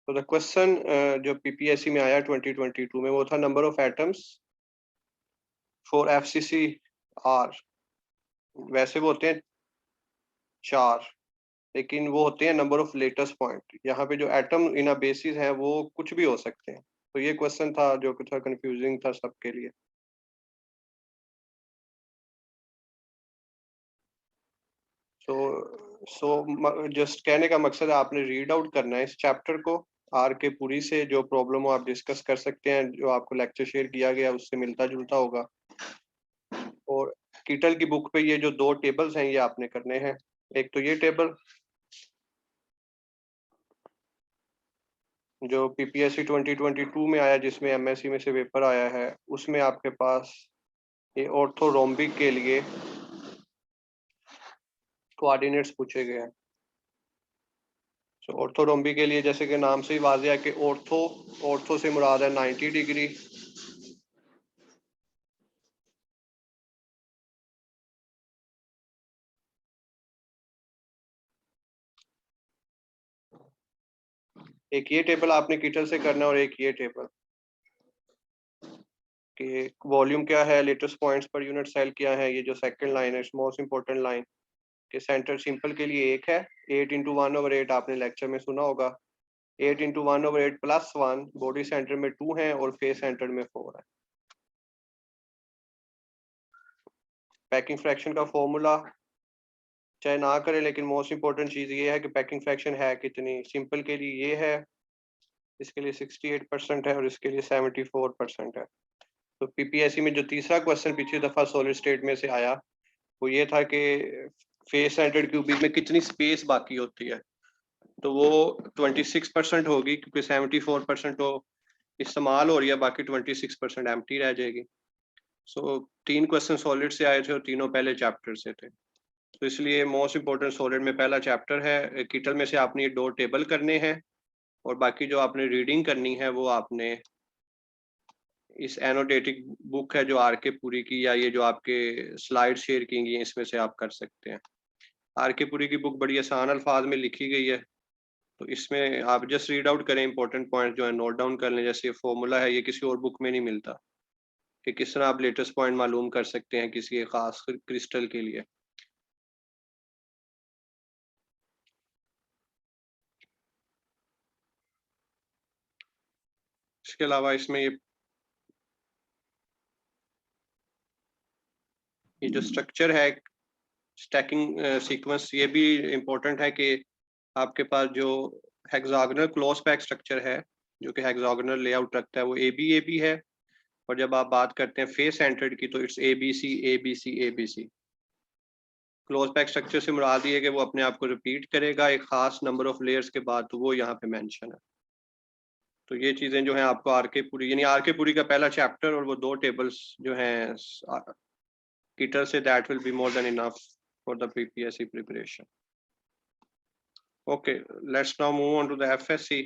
तो the question जो PPSC में आया 2022 में वो था number of atoms for FCC are. वैसे वो होते हैं 4, लेकिन वो होते हैं नंबर ऑफ लेटेस्ट पॉइंट। यहाँ पे जो एटम इन अ बेसिस है वो कुछ भी हो सकते हैं। तो ये क्वेश्चन था जो कि थोड़ा कंफ्यूजिंग था सबके लिए। सो जस्ट कहने का मकसद है आपने रीड आउट करना है इस चैप्टर को, आर के पूरी से। जो प्रॉब्लम हो आप डिस्कस कर सकते हैं, जो आपको लेक्चर शेयर किया गया उससे मिलता जुलता होगा। और कीटल की बुक पे ये जो 2 टेबल्स हैं ये आपने करने हैं। एक तो ये टेबल जो पीपीएससी 2022 में आया, जिसमें एमएससी में से पेपर आया है, उसमें आपके पास ये ऑर्थोरोम्बिक के लिए कोऑर्डिनेट्स पूछे गए हैं। तो ऑर्थोरोम्बिक के लिए जैसे कि नाम से ही वाज़ेह है कि ऑर्थो से मुराद है 90 डिग्री, एक ये टेबल आपने कीटल से करना है और एक ये टेबल कि वॉल्यूम क्या है, lattice points per unit cell क्या है। ये जो सेकंड लाइन है, मोस्ट इंपॉर्टेंट लाइन, कि सेंटर सिंपल के लिए 1 है, 8 इंटू 1/8 आपने लेक्चर में सुना होगा। 8 इंटू 1/8 प्लस 1, बॉडी सेंटर में 2 है और फेस सेंटर में 4 है। पैकिंग फ्रैक्शन का फॉर्मूला चाहे ना करें, लेकिन मोस्ट इंपॉर्टेंट चीज़ ये है कि पैकिंग फ्रैक्शन है कितनी। सिंपल के लिए ये है, इसके लिए 68% है और इसके लिए 74% है। तो पीपीएससी में जो तीसरा क्वेश्चन पिछली दफ़ा सॉलिड स्टेट में से आया वो ये था कि फेस सेंटर्ड क्यूबिक में कितनी स्पेस बाकी होती है। तो वो 26% होगी, क्योंकि 74% तो इस्तेमाल हो रही है, बाकी 26% एम्प्टी रह जाएगी। सो 3 क्वेश्चन सॉलिड से आए थे और तीनों पहले चैप्टर से थे। तो इसलिए मोस्ट इंपॉर्टेंट सॉलिड में पहला चैप्टर है। कीटल में से आपने ये 2 टेबल करने हैं और बाकी जो आपने रीडिंग करनी है वो आपने इस एनोटेटिक बुक है जो आर के पुरी की, या ये जो आपके स्लाइड शेयर की गई हैं, इसमें से आप कर सकते हैं। आर के पुरी की बुक बड़ी आसान अल्फाज में लिखी गई है, तो इसमें आप जस्ट रीड आउट करें, इंपॉर्टेंट पॉइंट जो है नोट डाउन कर लें। जैसे ये फॉर्मूला है, ये किसी और बुक में नहीं मिलता कि किस तरह आप लेटेस्ट पॉइंट मालूम कर सकते हैं किसी एक खास क्रिस्टल के लिए। इसके अलावा इसमें ये जो स्ट्रक्चर है, स्टैकिंग सीक्वेंस, ये भी इम्पोर्टेंट है कि आपके पास जो हेक्सागोनल क्लोज पैक स्ट्रक्चर है, जो कि हेक्सागोनल लेआउट रखता है, वो ए बी है। और जब आप बात करते हैं फेस सेंटर्ड की तो it's ABC। Close pack structure से मुराद ये है कि वो अपने आप को रिपीट करेगा एक खास नंबर ऑफ लेयर्स के बाद, तो वो यहाँ पे मेंशन है। तो ये चीज़ें जो हैं आपको आर के पुरी, यानी आर के पुरी का पहला चैप्टर और वो 2 टेबल्स जो हैं कीटर से, that will be more than enough for the PPSC preparation. Okay, let's now move on to the FSC.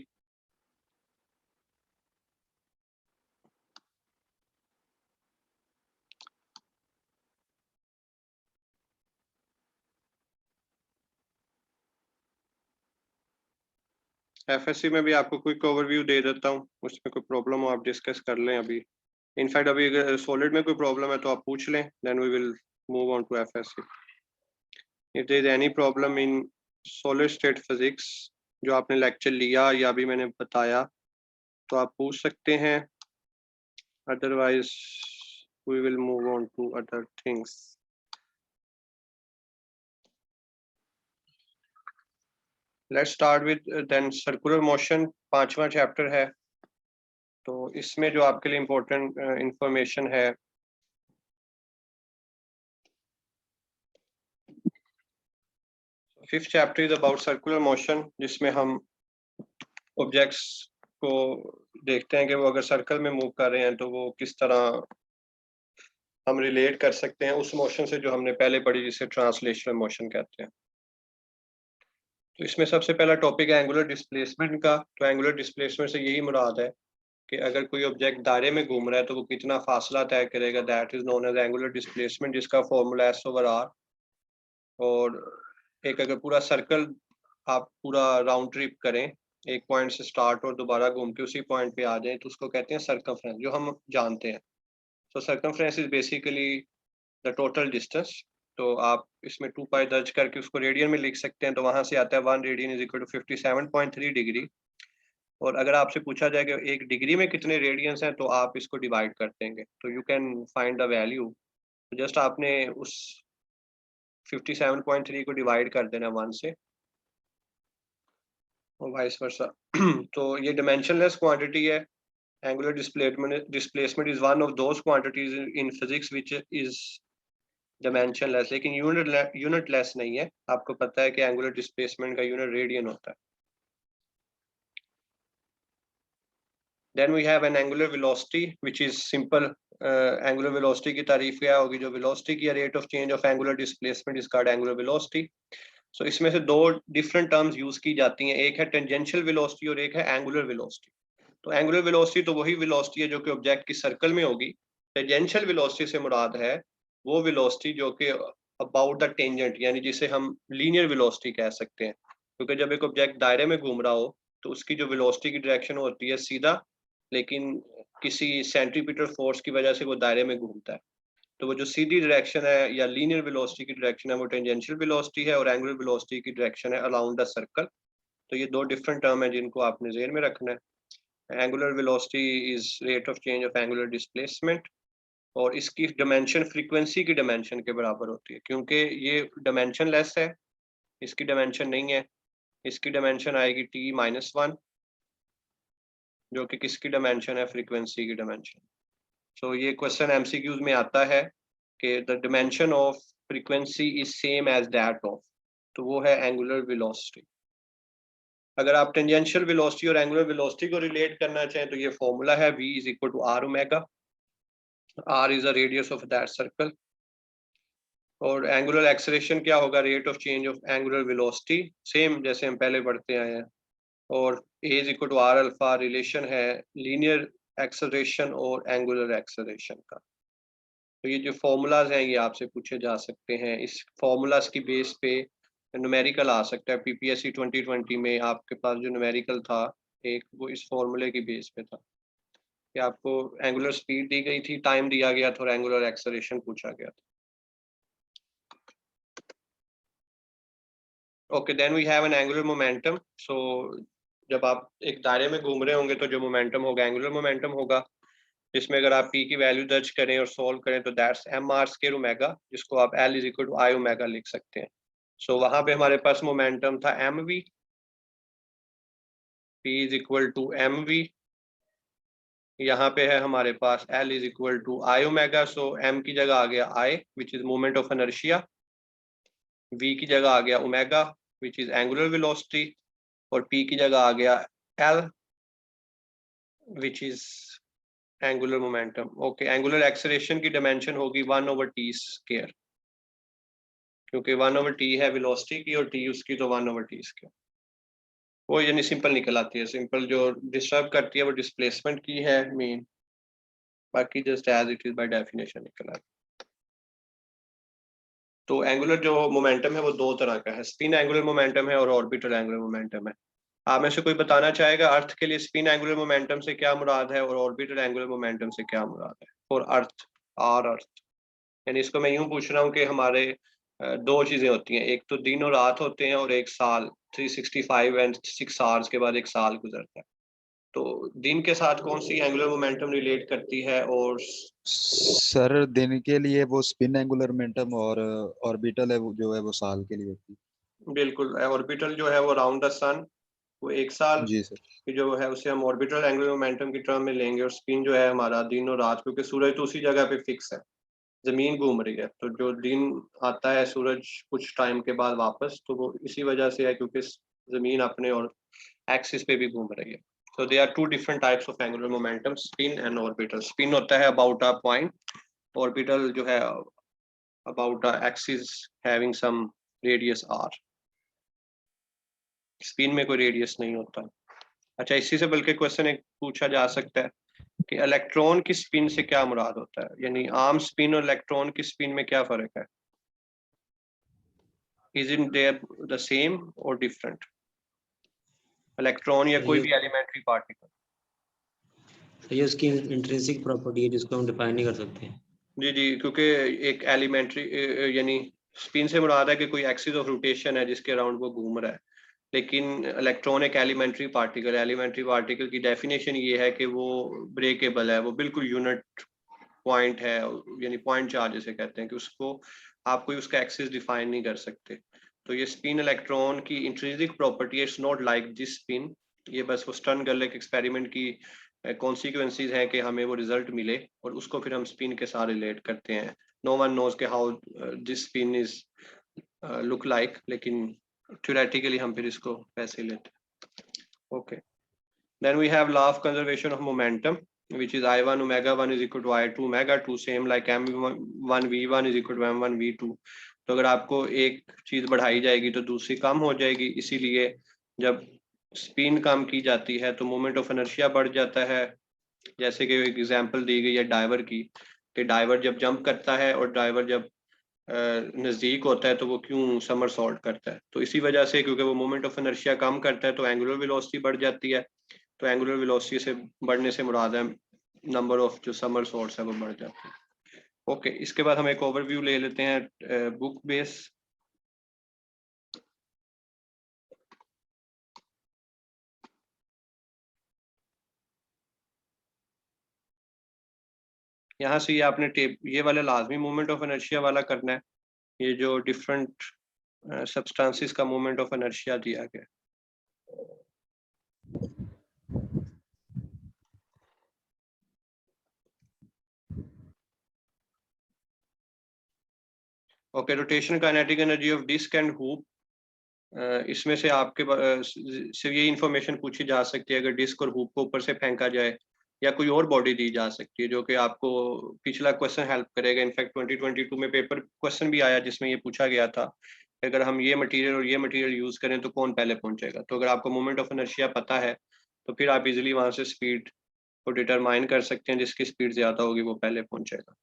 FSC में भी आपको क्विक ओवरव्यू दे देता हूँ, उसमें कोई प्रॉब्लम हो आप डिस्कस कर लें अभी। इनफैक्ट अभी अगर सॉलिड में कोई प्रॉब्लम है तो आप पूछ लें, then we will move on to FSC। If there is any problem in solid state physics जो आपने लेक्चर लिया या अभी मैंने बताया, तो आप पूछ सकते हैं, otherwise we will move on to other things. Let's start with then circular motion, 5वां चैप्टर है। तो इसमें जो आपके लिए इम्पोर्टेंट इंफॉर्मेशन है, fifth chapter is about circular motion, जिसमें हम ऑब्जेक्ट्स को देखते हैं कि वो अगर सर्कल में मूव कर रहे हैं तो वो किस तरह हम रिलेट कर सकते हैं उस मोशन से जो हमने पहले पढ़ी, जिसे ट्रांसलेशनल मोशन कहते हैं। तो इसमें सबसे पहला टॉपिक है एंगुलर डिस्प्लेसमेंट का। तो एंगुलर डिस्प्लेसमेंट से यही मुराद है कि अगर कोई ऑब्जेक्ट दायरे में घूम रहा है तो वो कितना फासला तय करेगा, that is known as angular displacement, जिसका फॉर्मूला S/R। और एक अगर पूरा सर्कल आप पूरा राउंड ट्रिप करें एक पॉइंट से स्टार्ट और दोबारा घूम के उसी पॉइंट पे आ जाए तो उसको कहते हैं सर्कमफ्रेंस, जो हम जानते हैं। तो circumference is basically the total distance. तो आप इसमें 2 पाई दर्ज करके उसको रेडियन में लिख सकते हैं, तो वहां से आता है 1 radian is equal to 57.3 degree. और अगर आपसे पूछा जाए कि एक डिग्री में कितने रेडियंस हैं, तो आप इसको डिवाइड कर देंगे, तो you can find the value. तो जस्ट आपने उस 57.3 को डिवाइड कर देना 1 से, और वाइस वर्सा। तो ये डिमेंशनलेस क्वांटिटी है। Angular displacement is one of those quantities in physics which is dimensionless, लेकिन यूनिटलेस नहीं है। आपको पता है कि एंगुलर डिस्प्लेसमेंट का यूनिट रेडियन होता है। Then we have an angular velocity which is simple. Angular velocity की तारीफ क्या होगी? जो वेलोसिटी की rate of change of angular displacement is called angular velocity. So इसमें से दो डिफरेंट टर्म्स यूज की जाती हैं, एक है टेंजेंशियल वेलोसिटी और एक है एंगुलर वेलोसिटी। तो एंगुलर वेलोसिटी तो वही वेलोसिटी है जो कि ऑब्जेक्ट की सर्कल में होगी। टेंजेंशियल वेलोसिटी से मुराद है वो वेलोसिटी जो कि अबाउट द टेंजेंट, यानी जिसे हम लीनियर वेलोसिटी कह सकते हैं, क्योंकि जब एक ऑब्जेक्ट दायरे में घूम रहा हो तो उसकी जो वेलोसिटी की डायरेक्शन होती है सीधा, लेकिन किसी सेंट्रीपिटल फोर्स की वजह से वो दायरे में घूमता है। तो वो जो सीधी डायरेक्शन है या लीनियर वेलोसिटी की डायरेक्शन है वो टेंजेंशियल वेलोसिटी है, और एंगुलर वेलोसिटी की डायरेक्शन है अराउंड द सर्कल। तो ये दो डिफरेंट टर्म है जिनको आपने ज़हन में रखना है। Angular velocity is rate of change of angular displacement, और इसकी डिमेंशन फ्रीक्वेंसी की डिमेंशन के बराबर होती है, क्योंकि ये डिमेंशन लेस है, इसकी डिमेंशन नहीं है। इसकी डिमेंशन आएगी t-1, जो कि किसकी डिमेंशन है? फ्रीक्वेंसी की डिमेंशन। सो ये क्वेश्चन एमसीक्यूज में आता है कि the dimension of frequency is same as that of, तो वो है एंगुलर वेलोसिटी। अगर आप टेंजेंशियल वेलोसिटी और एंगुलर वेलोसिटी को रिलेट करना चाहें तो ये फॉर्मूला है v is equal to R omega. r is the radius of that circle, और एंगुलर एक्सेलरेशन क्या होगा? Rate of change of angular velocity, same जैसे हम पहले पढ़ते आए हैं। और a is equal to R alpha relation है लीनियर एक्सेलरेशन और एंगुलर एक्सेलरेशन का। तो ये जो फॉर्मूलाज हैं ये आपसे पूछे जा सकते हैं। इस फॉर्मूलाज की बेस पे न्यूमेरिकल आ सकता है। पीपीएससी 2020 में आपके पास जो न्यूमेरिकल था एक, वो इस फॉर्मूले की बेस पे था कि आपको एंगुलर स्पीड दी गई थी, टाइम दिया गया था और एंगुलर एक्सेलरेशन पूछा गया था। Okay, then we have an angular momentum. So जब आप एक दायरे में घूम रहे होंगे तो जो मोमेंटम होगा एंगुलर मोमेंटम होगा, जिसमें अगर आप p की वैल्यू दर्ज करें और सोल्व करें तो दैट्स mr स्क्वायर ओमेगा, जिसको आप l is equal to I omega लिख सकते हैं। सो वहां पे हमारे पास मोमेंटम था mv, p is equal to mv। यहाँ पे है हमारे पास l is equal to I omega. So m की जगह आ गया i which is moment of inertia, v की जगह आ गया omega which is angular velocity, और p की जगह आ गया l which is angular momentum. Okay, angular acceleration की डायमेंशन होगी 1/t स्क्वायर, क्योंकि 1/t है वेलोसिटी की और t उसकी, तो 1/t स्क्वायर वो यानी सिंपल निकल आती है। सिंपल जो डिस्टर्ब करती है वो डिस्प्लेसमेंट की है मेन, बाकी just as it is by definition निकल आती है। तो एंगुलर जो मोमेंटम है वो दो तरह का है, स्पिन एंगुलर मोमेंटम है और ऑर्बिटल एंगुलर मोमेंटम है। आप में से कोई बताना चाहेगा अर्थ के लिए स्पिन एंगुलर मोमेंटम से क्या मुराद है और ऑर्बिटल एंगुलर मोमेंटम से क्या मुराद है फॉर अर्थ? आर अर्थ, यानी इसको मैं यूं पूछ रहा हूँ कि हमारे दो चीजें होती हैं, एक तो दिन और रात होते हैं और एक साल 365 एंड 6 आवर्स के बाद एक साल गुजरता है। तो दिन के साथ कौन सी एंगुलर मोमेंटम रिलेट करती है? और सर दिन के लिए वो स्पिन एंगुलर मोमेंटम, और ऑर्बिटल है वो जो है वो साल के लिए होती बिल्कुल, ऑर्बिटल जो है वो अराउंड द सन, वो एक साल है। जी सर। की जो है उसे हम ऑर्बिटल एंगुलर मोमेंटम की टर्म में लेंगे, और स्पिन जो है हमारा दिन और रात, क्योंकि सूरज तो उसी जगह पे फिक्स है, जमीन घूम रही है, तो जो दिन आता है सूरज कुछ टाइम के बाद वापस, तो वो इसी वजह से है क्योंकि जमीन अपने और एक्सिस पे भी घूम रही है। So there are two different types of angular momentum, spin and orbital. Spin होता है about a point, orbital जो है about a axis having some radius r. Spin में कोई रेडियस नहीं होता। अच्छा, इसी से बल्कि क्वेश्चन एक पूछा जा सकता है कि इलेक्ट्रॉन की स्पिन से क्या मुराद होता है, यानी आम स्पिन और इलेक्ट्रॉन की स्पिन में क्या फर्क है? Isn't they the same or different? Electron या तो कोई ये- भी एलिमेंट्री पार्टिकल। तो ये उसकी इंट्रिंसिक प्रॉपर्टी है जिसको हम डिफाइन नहीं कर सकते। जी जी, क्योंकि एक एलिमेंट्री यानी स्पिन से मुराद है कि कोई एक्सिस ऑफ रोटेशन है जिसके अराउंड वो घूम रहा है, लेकिन इलेक्ट्रॉन एक एलिमेंट्री पार्टिकल की डेफिनेशन ये है कि वो ब्रेकेबल है, वो बिल्कुल यूनिट पॉइंट है, यानी पॉइंट चार्ज जिसे कहते हैं कि उसको आप कोई उसका एक्सिस डिफाइन नहीं कर सकते। तो ये स्पिन इलेक्ट्रॉन की इंट्रिंसिक प्रॉपर्टी है, it's not like this spin. ये बस वो स्टर्न गर्लिक एक्सपेरिमेंट की कॉन्सिक्वेंसेज हैं कि हमें वो रिजल्ट मिले और उसको फिर हम स्पिन के साथ रिलेट करते हैं। नो वन नोज के how this spin is look like, लेकिन थ्योरेटिकली हम फिर इसको वैसे लेते हैं। Okay, then we have law of conservation of momentum which is I1 omega 1 is equal to I2 omega 2, same like M1 V1 is equal to M1 V2। तो अगर आपको एक चीज बढ़ाई जाएगी तो दूसरी कम हो जाएगी, इसीलिए जब स्पिन कम की जाती है तो मोमेंट ऑफ इनर्शिया बढ़ जाता है। जैसे कि एक एग्जांपल दी गई है डाइवर की, कि डाइवर जब जंप करता है और डाइवर जब नज़दीक होता है तो वो क्यों समरसॉल्ट करता है, तो इसी वजह से, क्योंकि वो मोमेंट ऑफ इनर्शिया कम करता है तो एंगुलर वेलोसिटी बढ़ जाती है। तो एंगुलर वेलोसिटी से बढ़ने से मुराद है नंबर ऑफ जो समरसॉल्ट्स है वो बढ़ जाते हैं। ओके, इसके बाद हम एक ओवरव्यू ले लेते हैं बुक बेस। यहाँ से ये आपने टेप ये वाला लाजमी मोमेंट ऑफ इनर्शिया वाला करना है, ये जो डिफरेंट सब्सटेंसेस का मोमेंट ऑफ इनर्शिया दिया गया। Okay, rotation kinetic energy of disc and hoop, इसमें से आपके से ये इंफॉर्मेशन पूछी जा सकती है अगर डिस्क और हूप को ऊपर से फेंका जाए, या कोई और बॉडी दी जा सकती है जो कि आपको पिछला क्वेश्चन हेल्प करेगा। इनफैक्ट 2022 में पेपर क्वेश्चन भी आया जिसमें ये पूछा गया था कि अगर हम ये मटेरियल और ये मटेरियल यूज करें तो कौन पहले पहुंचेगा। तो अगर आपको मोमेंट ऑफ इनर्शिया पता है तो फिर आप इजिली वहां से स्पीड को डिटरमाइन कर सकते हैं, जिसकी स्पीड ज्यादा होगी वो पहले पहुंचेगा।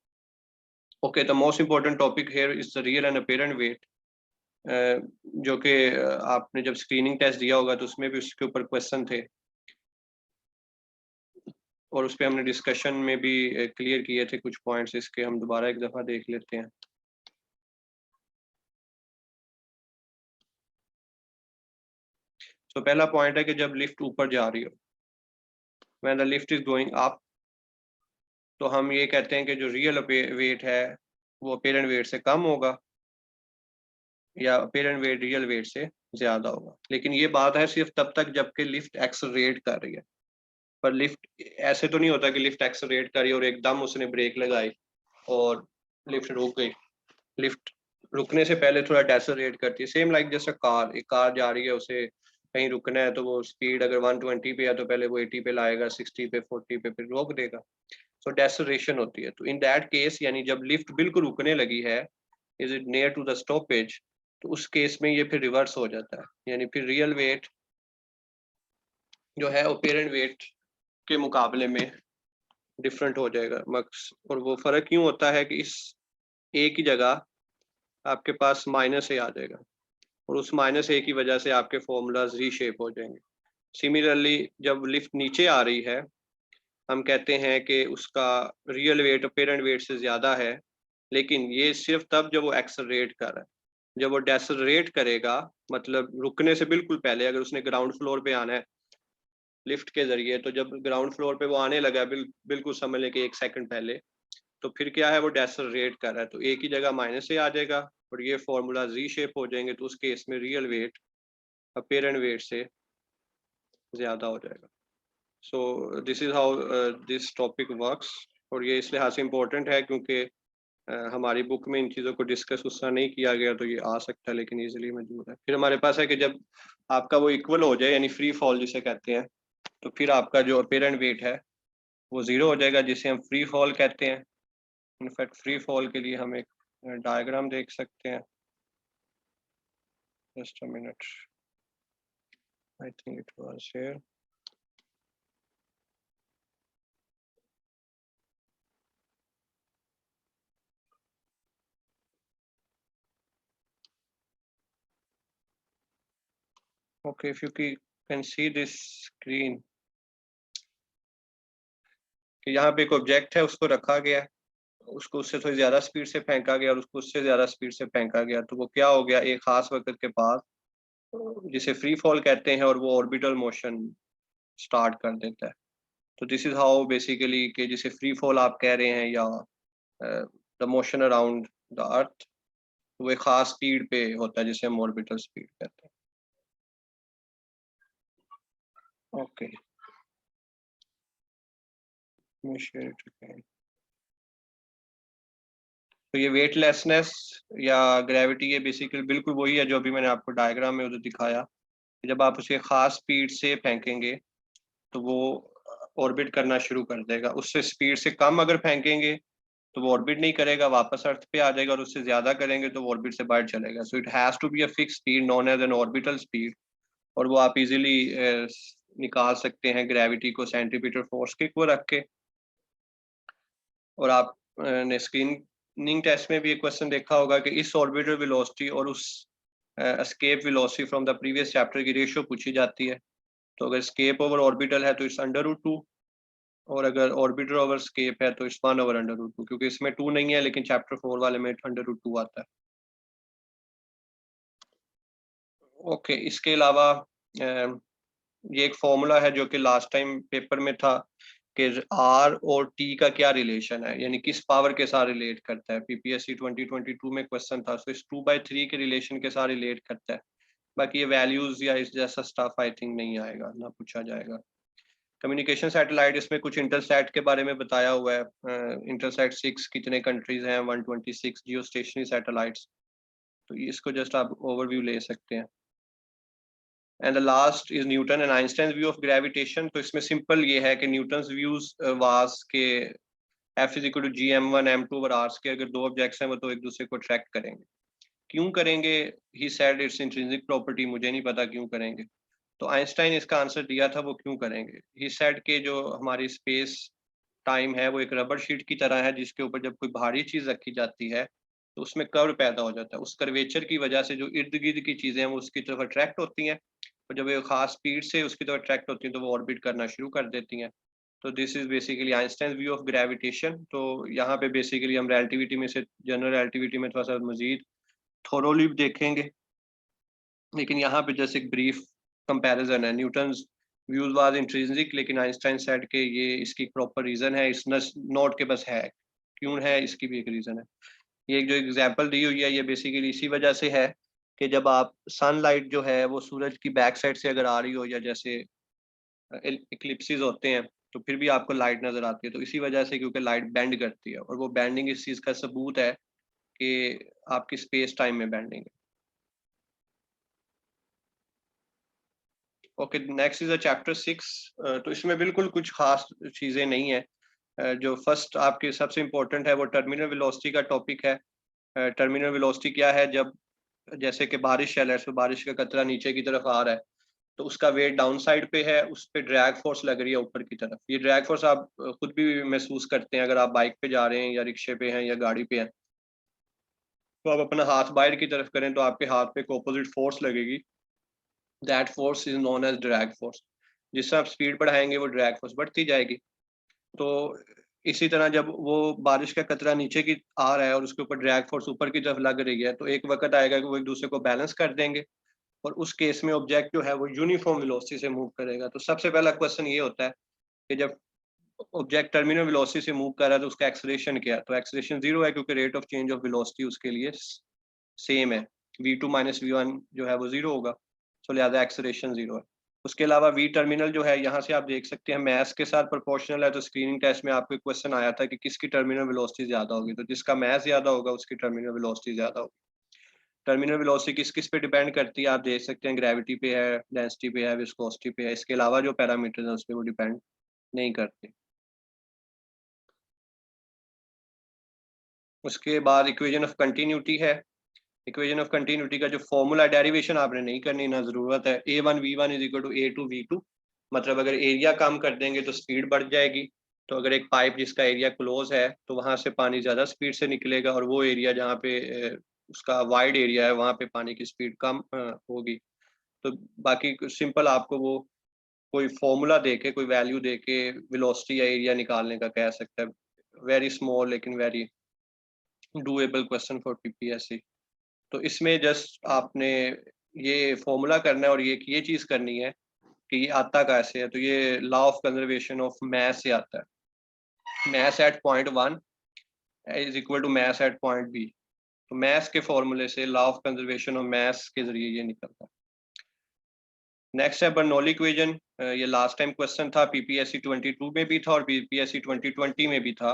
Okay, the most important topic here is the real and apparent weight, जो कि आपने जब स्क्रीनिंग टेस्ट दिया होगा तो उसमें भी उसके ऊपर क्वेश्चन थे और उस पर हमने डिस्कशन में भी क्लियर किए थे कुछ पॉइंट्स। इसके हम दोबारा एक दफ़ा देख लेते हैं। तो पहला पॉइंट है कि जब लिफ्ट ऊपर जा रही हो, when the lift is going up, तो हम ये कहते हैं कि जो रियल वेट है वो अपीरेंट वेट से कम होगा या अपीरेंट वेट रियल वेट से ज्यादा होगा। लेकिन ये बात है सिर्फ तब तक जबकि लिफ्ट एक्सेलरेट कर रही है। पर लिफ्ट ऐसे तो नहीं होता कि लिफ्ट एक्सेलरेट करी और एकदम उसने ब्रेक लगाई और लिफ्ट रुक गई। लिफ्ट रुकने से पहले थोड़ा डेसेलेरेट करती है, सेम लाइक जैसे कार, एक कार जा रही है, उसे कहीं रुकना है तो वो स्पीड अगर 120 पे है तो पहले वो 80 पे लाएगा, 60 पे, 40 पे, फिर रोक देगा। सो डेसेलेरेशन होती है। तो इन दैट केस यानी जब लिफ्ट बिल्कुल रुकने लगी है, is it near to the stoppage, तो उस केस में ये फिर रिवर्स हो जाता है, यानी फिर रियल वेट जो है अपीरेंट वेट के मुकाबले में डिफरेंट हो जाएगा मक्स। और वो फर्क क्यों होता है कि इस एक ही जगह आपके पास माइनस ए आ जाएगा और उस माइनस ए की वजह से आपके फॉर्मूलाज रीशेप हो जाएंगे। सिमिलरली जब लिफ्ट नीचे आ रही है, हम कहते हैं कि उसका रियल वेट अपीरेंट वेट से ज़्यादा है, लेकिन ये सिर्फ तब जब वो एक्सेलरेट कर रहा है। जब वो डेसेलरेट करेगा, मतलब रुकने से बिल्कुल पहले, अगर उसने ग्राउंड फ्लोर पे आना है लिफ्ट के जरिए, तो जब ग्राउंड फ्लोर पे वो आने लगा बिल्कुल समझ लें कि 1 सेकंड पहले, तो फिर क्या है, वो डेसेलरेट कर रहा है, तो एक ही जगह माइनस से आ जाएगा और ये फॉर्मूला जी शेप हो जाएंगे। तो उस केस में रियल वेट अपीरेंट वेट से ज़्यादा हो जाएगा। So this is how this topic works. और ये इस लिहाज से इम्पोर्टेंट है क्योंकि हमारी बुक में इन चीज़ों को डिस्कस उस तरह नहीं किया गया, तो ये आ सकता है लेकिन ईजिली मौजूद है। फिर हमारे पास है कि जब आपका वो इक्वल हो जाए, यानी फ्री फॉल जिसे कहते हैं, तो फिर आपका जो अपीरेंट वेट है वो ज़ीरो हो जाएगा, जिसे हम फ्री फॉल कहते हैं। इनफैक्ट फ्री फॉल के लिए हम एक डायग्राम देख सकते हैं। Just a minute, I think it was here. Okay, if you can see this screen कि यहाँ पे एक ऑब्जेक्ट है, उसको रखा गया, उसको उससे थोड़ी ज्यादा स्पीड से फेंका गया और उसको उससे ज्यादा स्पीड से फेंका गया, तो वो क्या हो गया, एक खास वक्त के बाद जिसे फ्री फॉल कहते हैं, और वो ऑर्बिटल मोशन स्टार्ट कर देता है। तो दिस इज हाउ बेसिकली कि जिसे फ्री फॉल आप कह रहे हैं या the motion around the earth, वो एक खास स्पीड पे होता है जिसे हम ऑर्बिटल स्पीड कहते हैं। ओके, तो ये वेटलेसनेस या ग्रेविटी, ये बेसिकली बिल्कुल वही है जो अभी मैंने आपको डायग्राम में उधर दिखाया। जब आप उसे खास स्पीड से फेंकेंगे तो वो ऑर्बिट करना शुरू कर देगा, उससे स्पीड से कम अगर फेंकेंगे तो वो ऑर्बिट नहीं करेगा, वापस अर्थ पे आ जाएगा, और उससे ज्यादा करेंगे तो वो ऑर्बिट से बाहर चलेगा। So it has to be a fix speed known as an orbital speed, और वो आप इजीली निकाल सकते हैं ग्रेविटी को सेंट्रीपिटल फोर्स के को रख के। और आप ने स्क्रीनिंग टेस्ट में भी एक क्वेश्चन देखा होगा कि इस ऑर्बिटल वेलोसिटी और उस escape velocity from the previous chapter की रेशियो पूछी जाती है। तो अगर स्केप ओवर ऑर्बिटल है तो इट्स √2, और अगर ऑर्बिटर ओवर स्केप है तो इट्स 1/√2, क्योंकि इसमें 2 नहीं है लेकिन चैप्टर 4 वाले में √2 आता है। ओके, इसके अलावा ये एक फॉर्मूला है जो कि लास्ट टाइम पेपर में था कि आर और टी का क्या रिलेशन है, यानी किस पावर के साथ रिलेट करता है। पीपीएससी 2022 में क्वेश्चन था, तो इस 2/3 के रिलेशन के साथ रिलेट करता है। बाकी ये वैल्यूज या इस जैसा स्टफ आई थिंक नहीं आएगा, ना पूछा जाएगा। कम्युनिकेशन सैटेलाइट, इसमें कुछ इंटरसैट के बारे में बताया हुआ है। इंटरसैट 6 कितने कंट्रीज हैं, 126 जियो स्टेशनरी सैटेलाइट्स, तो इसको जस्ट आप ओवरव्यू ले सकते हैं। And the last is Newton and Einstein view of gravitation. तो इसमें सिंपल ये है कि न्यूटन व्यूज वाज के F = gm1 m2/r²। अगर दो ऑब्जेक्ट्स हैं वो तो एक दूसरे को अट्रैक्ट करेंगे। क्यों करेंगे, he said it's intrinsic property, मुझे नहीं पता क्यों करेंगे। तो आइंस्टाइन इसका आंसर दिया था वो क्यों करेंगे। ही सेड के जो हमारी स्पेस टाइम है वो एक रबर शीट की तरह है, जिसके ऊपर जब कोई भारी चीज रखी जाती है तो उसमें कर्व पैदा हो जाता है। उस कर्वेचर की वजह से जो इर्द गिर्द की चीजें हैं वो उसकी तरफ अट्रैक्ट होती हैं, और जब ये खास स्पीड से उसकी तरफ अट्रैक्ट होती हैं तो वो ऑर्बिट करना शुरू कर देती हैं। तो this is basically Einstein view of gravitation. तो यहाँ पे बेसिकली हम रिलेटिविटी में से जनरल रिलेटिविटी में थोड़ा सा मजीद थोरोली देखेंगे, लेकिन यहाँ पे जैसे एक ब्रीफ कंपैरिजन है। न्यूटन व्यूज वाज इंट्रिंसिक, लेकिन आइंस्टाइन सेड के ये इसकी प्रॉपर रीजन है, इस नोट के बस है, क्यों है इसकी भी एक रीजन है। ये जो एग्जांपल दी हुई है ये बेसिकली इसी वजह से है कि जब आप सनलाइट जो है वो सूरज की बैक साइड से अगर आ रही हो, या जैसे इक्लिप्सिस होते हैं तो फिर भी आपको लाइट नजर आती है, तो इसी वजह से, क्योंकि लाइट बेंड करती है, और वो बेंडिंग इस चीज का सबूत है कि आपकी स्पेस टाइम में बेंडिंग है। Okay, next is a chapter 6। तो इसमें बिल्कुल कुछ खास चीजें नहीं है। जो फर्स्ट आपके सबसे इम्पोर्टेंट है वो टर्मिनल वेलोसिटी का टॉपिक है। टर्मिनल वेलोसिटी क्या है, जब जैसे कि बारिश है, लेट्स से बारिश का कतरा नीचे की तरफ आ रहा है तो उसका वेट डाउन साइड पे है, उस पर ड्रैग फोर्स लग रही है ऊपर की तरफ। ये ड्रैग फोर्स आप खुद भी महसूस करते हैं अगर आप बाइक पे जा रहे हैं या रिक्शे पे हैं या गाड़ी पे हैं। तो आप अपना हाथ बाहर की तरफ करें तो आपके हाथ पे एक ऑपोजिट फोर्स लगेगी, that force is known as drag force. जिससे आप स्पीड बढ़ाएंगे वो ड्रैग फोर्स बढ़ती जाएगी। तो इसी तरह जब वो बारिश का कतरा नीचे की आ रहा है और उसके ऊपर ड्रैग फोर्स ऊपर की तरफ लग रही है, तो एक वक्त आएगा कि वो एक दूसरे को बैलेंस कर देंगे, और उस केस में ऑब्जेक्ट जो है वो यूनिफॉर्म वेलोसिटी से मूव करेगा। तो सबसे पहला क्वेश्चन ये होता है कि जब ऑब्जेक्ट टर्मिनल वेलोसिटी से मूव कर रहा है तो उसका एक्सेलरेशन क्या है। तो एक्सेलरेशन 0 है, क्योंकि rate of change of velocity उसके लिए सेम है। v2 - v1 जो है वो 0 होगा, तो लिहाजा एक्सेलरेशन 0 है। उसके अलावा वी टर्मिनल जो है यहाँ से आप देख सकते हैं मैस के साथ प्रोपोर्शनल है। तो स्क्रीनिंग टेस्ट में आपको क्वेश्चन आया था कि किसकी टर्मिनल वेलोसिटी ज्यादा होगी, तो जिसका मैस ज्यादा होगा उसकी टर्मिनल वेलोसिटी ज्यादा होगी। टर्मिनल वेलोसिटी किस किस पे डिपेंड करती है आप देख सकते हैं, ग्रेविटी पे है, डेंसिटी पे है, विस्कोसिटी पे है। इसके अलावा जो पैरामीटर्स हैं उस पर वो डिपेंड नहीं करते। उसके बाद इक्वेशन ऑफ कंटिन्यूटी है। इक्वेशन ऑफ कंटिन्यूटी का जो फॉर्मूला डेरिवेशन आपने नहीं करनी, ना जरूरत है। a1v1 = a2v2। मतलब अगर एरिया कम कर देंगे तो स्पीड बढ़ जाएगी। तो अगर एक पाइप जिसका एरिया क्लोज है तो वहां से पानी ज्यादा स्पीड से निकलेगा, और वो एरिया जहाँ पे उसका वाइड एरिया है वहां पे पानी की स्पीड कम होगी। तो बाकी सिंपल आपको वो कोई फॉर्मूला देके कोई वैल्यू देके वेलोसिटी या एरिया निकालने का कह सकता है, वेरी स्मॉल लेकिन very doable question for PPSC. तो इसमें जस्ट आपने ये फॉर्मूला करना है और ये चीज करनी है कि ये आता कैसे है। तो ये law of conservation of mass से आता है, mass at point 1 is equal to mass at point B. तो मास के फॉर्मूले से law of conservation of mass के जरिए ये निकलता है। नेक्स्ट है बर्नौली इक्वेशन। ये लास्ट टाइम क्वेश्चन था, पीपीएससी 22 में भी था और पीपीएससी 2020 में भी था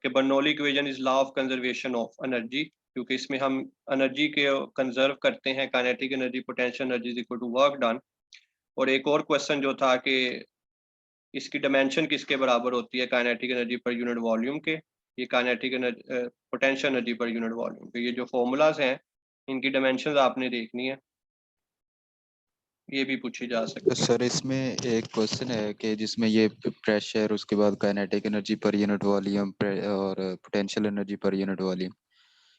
कि Bernoulli equation is law of conservation of energy, क्योंकि इसमें हम एनर्जी के कंजर्व करते हैं, kinetic energy potential energy is equal to work done. और एक और क्वेश्चन जो था कि इसकी डायमेंशन किसके बराबर होती है, kinetic energy per unit volume के, ये kinetic energy potential energy per unit volume के। ये जो फॉर्मूलाज हैं इनकी डायमेंशंस आपने देखनी है, ये भी पूछी जा सकती तो है। सर इसमें एक क्वेश्चन है कि जिसमें ये प्रेशर, उसके बाद kinetic energy per unit volume और potential energy per unit volume,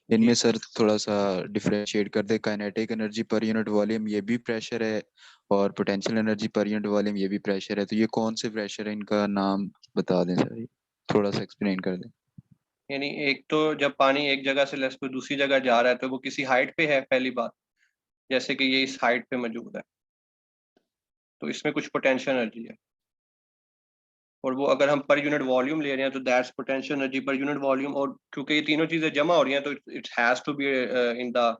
इनमें सर थोड़ा सा डिफरेंशिएट कर दे। Kinetic energy per unit volume ये भी प्रेशर है और potential energy per unit volume ये भी प्रेशर है, तो ये कौन से प्रेशर है, इनका नाम बता दें सर, थोड़ा सा एक्सप्लेन कर दें। यानी एक तो जब पानी एक जगह से लेस पे दूसरी जगह जा रहा है तो वो किसी हाइट पे है, पहली बात, जैसे कि ये इस हाइट पे मौजूद है, तो इसमें कुछ पोटेंशियल एनर्जी है। और वो अगर हम पर यूनिट वॉल्यूम ले रहे हैं तो that's potential energy per unit volume. और क्योंकि ये तीनों चीजें जमा हो रही हैं तो it has to be in the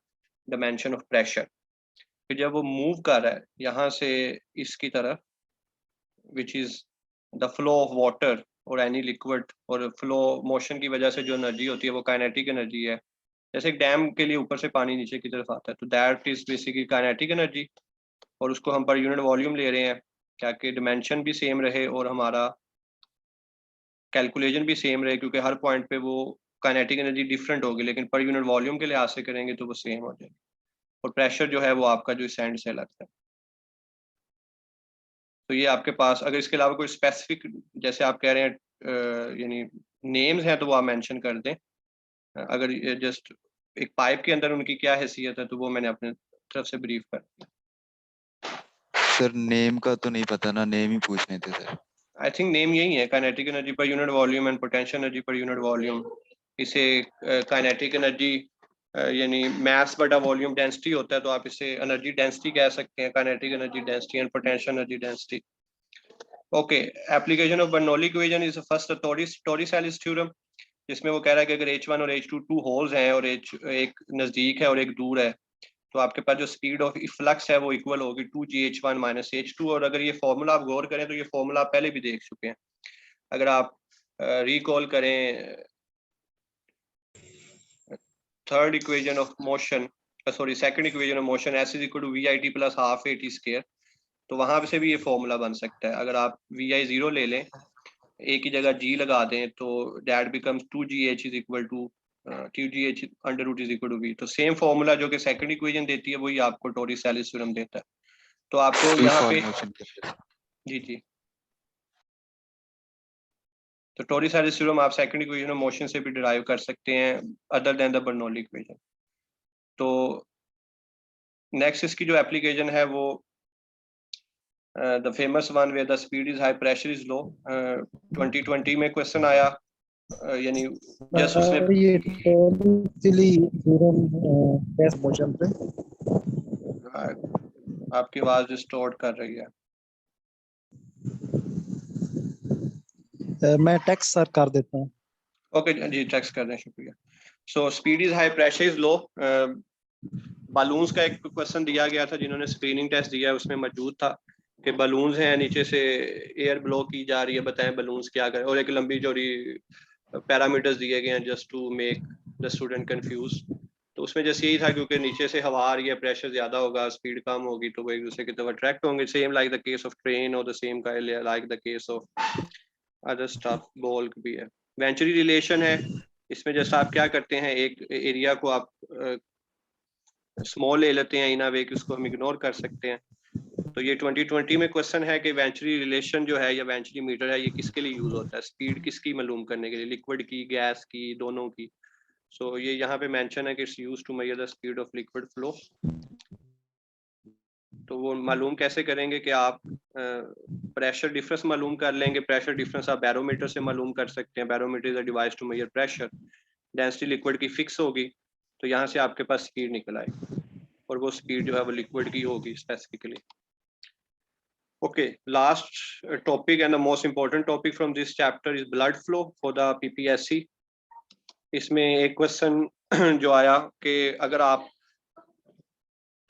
dimension of pressure. फिर जब वो मूव कर रहा है यहाँ से इसकी तरफ, which is the flow of water और एनी लिक्विड, और फ्लो मोशन की वजह से जो एनर्जी होती है वो काइनेटिक एनर्जी है। जैसे एक डैम के लिए ऊपर से पानी नीचे की तरफ आता है तो that is basically kinetic energy, और उसको हम पर यूनिट वॉल्यूम ले रहे हैं क्या कि डिमेंशन भी सेम रहे और हमारा कैलकुलेशन भी सेम रहे, क्योंकि हर पॉइंट पे वो काइनेटिक एनर्जी डिफरेंट होगी, लेकिन पर यूनिट वॉल्यूम के लिहाज से करेंगे तो वो सेम हो जाएगी। और प्रेशर जो है वो आपका जो इस एंड से लगता है। तो ये आपके पास अगर इसके अलावा कोई स्पेसिफिक, जैसे आप कह रहे हैं यानी नेम्स हैं, तो वो आप मेंशन कर दें। अगर जस्ट एक पाइप के अंदर उनकी क्या हैसियत है तो वो मैंने अपने तरफ से ब्रीफ कर दिया। सर नेम का तो नहीं पता ना, नेम ही पूछने थे सर। आई थिंक नेम यही है, kinetic energy per unit volume and potential energy per unit volume. इसे काइनेटिक एनर्जी यानी मास बटा वॉल्यूम डेंसिटी होता है, तो आप इसे एनर्जी डेंसिटी कह सकते हैं, kinetic energy density and potential energy density. Okay, application of Bernoulli equation is first Torricelli's theorem, जिसमें वो कह रहा है कि अगर H1 और H2 टू होल्स हैं और एक नजदीक है और एक दूर है, तो आपके पास जो स्पीड ऑफ फ्लक्स है वो इक्वल होगी 2gh1 माइनस H2। और अगर ये फॉर्मूला आप गौर करें तो ये फॉर्मूला आप पहले भी देख चुके हैं। अगर आप रिकॉल करें third equation of motion, sorry second equation of motion, S is equal to VIT plus half AT square, तो वहां से भी ये फॉर्मूला बन सकता है। अगर आप VI 0 ले लें, A की जगह G लगा दें, तो that becomes 2gh is equal to 2gh under root is equal to v। तो सेम फॉर्मूला जो कि सेकंड इक्वेशन देती है वही आपको टोरिसेलिस थ्योरम देता है। तो आपको फ्री यहाँ फॉल पे मोशन के लिए। जी जी, तो टोरिसेलिस थ्योरम आप सेकंड इक्वेशन ऑफ मोशन से भी डिराइव कर सकते हैं other than the Bernoulli equation. तो नेक्स्ट इसकी जो एप्लीकेशन है वो the famous one where the speed is high pressure is low, 2020 में क्वेश्चन आया, यानी जस्ट उसने ये टोटली थ्योरम गैस मोशन पे। आपकी आवाज डिस्टॉर्ट कर रही है। मैं टेक्स्ट सर कर देता हूँ। ओके जी, टेक्स्ट कर दें, शुक्रिया। So speed is high pressure is low, balloons का एक क्वेश्चन दिया गया था, जिन्होंने स्क्रीनिंग टेस्ट दिया उसमें मौजूद था कि बलून्स हैं, नीचे से एयर ब्लो की जा रही है, बताएं बलून्स क्या करें, और एक लंबी चौड़ी पैरामीटर्स दिए गए हैं just to make the student confuse. तो उसमें जैसे यही था, क्योंकि नीचे से हवा आ रही है, प्रेशर ज्यादा होगा, स्पीड कम होगी, तो वो एक दूसरे की तरफ अट्रैक्ट होंगे, same like the case of train और the same like the case of other stuff, ball भी है। वेंचुरी रिलेशन है, इसमें जैसा आप क्या करते हैं, एक एरिया को आप स्मॉल ले लेते हैं इन अ वे कि उसको हम इग्नोर कर सकते हैं। तो ये 2020 में क्वेश्चन है कि वेंचुरी रिलेशन जो है या वेंचुरी मीटर है ये किसके लिए यूज होता है, स्पीड किसकी मालूम करने के लिए, लिक्विड की, गैस की, दोनों की। सो ये यहाँ पे मेंशन है कि it's used to measure the speed of liquid flow. तो वो मालूम कैसे करेंगे कि आप प्रेशर डिफरेंस मालूम कर लेंगे। प्रेशर डिफरेंस आप बैरोमीटर से मालूम कर सकते हैं। Barometer is a device to measure pressure. Density liquid की फिक्स होगी तो यहाँ से आपके पास स्पीड निकल आएगी और वो स्पीड जो है वो लिक्विड की होगी specifically. Okay, last topic and the most important topic from this chapter is blood flow for the PPSC. इसमें एक क्वेश्चन जो आया कि अगर आप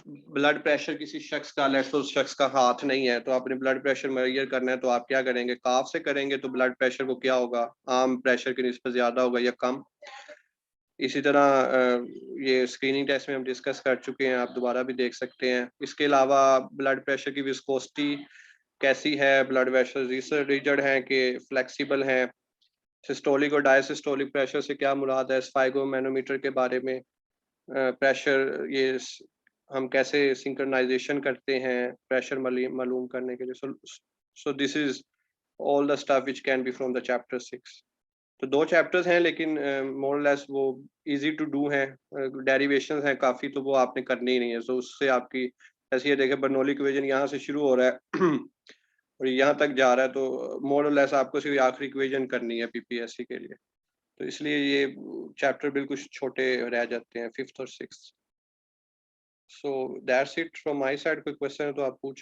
ब्लड प्रेशर किसी शख्स का, लेट्स उस शख्स का हाथ नहीं है, तो आपने ब्लड प्रेशर मेजर करना है तो आप क्या करेंगे? काफ से करेंगे तो ब्लड प्रेशर को क्या होगा? आम प्रेशर की निस्बत ज्यादा होगा या कम। इसी तरह ये स्क्रीनिंग टेस्ट में हम डिस्कस कर चुके हैं, आप दोबारा भी देख सकते हैं। इसके अलावा ब्लड प्रेशर की विस्कोसिटी कैसी है, ब्लड प्रेशर रिजिड है कि फ्लेक्सिबल है, सिस्टोलिक और डायसिस्टोलिक प्रेशर से क्या मुराद है, स्फाइगोमैनोमीटर के बारे में, प्रेशर ये हम कैसे सिंक्रोनाइजेशन करते हैं प्रेशर मालूम करने के लिए। So this is all the stuff which can be from the chapter 6। तो 2 चैप्टर्स हैं लेकिन मोर लेस वो इजी टू डू हैं, डेरिवेशंस हैं काफ़ी, तो वो आपने करनी ही नहीं है। सो उससे आपकी, जैसे ये देखें बर्नौली इक्वेशन यहाँ से शुरू हो रहा है और यहाँ तक जा रहा है, तो मोर और लेस आपको सिर्फ आखिरी इक्वेशन करनी है पीपीएससी के लिए। तो इसलिए ये चैप्टर बिल्कुल छोटे रह जाते हैं, 5th और 6th। So that's it from my side. कोई क्वेश्चन है तो आप पूछ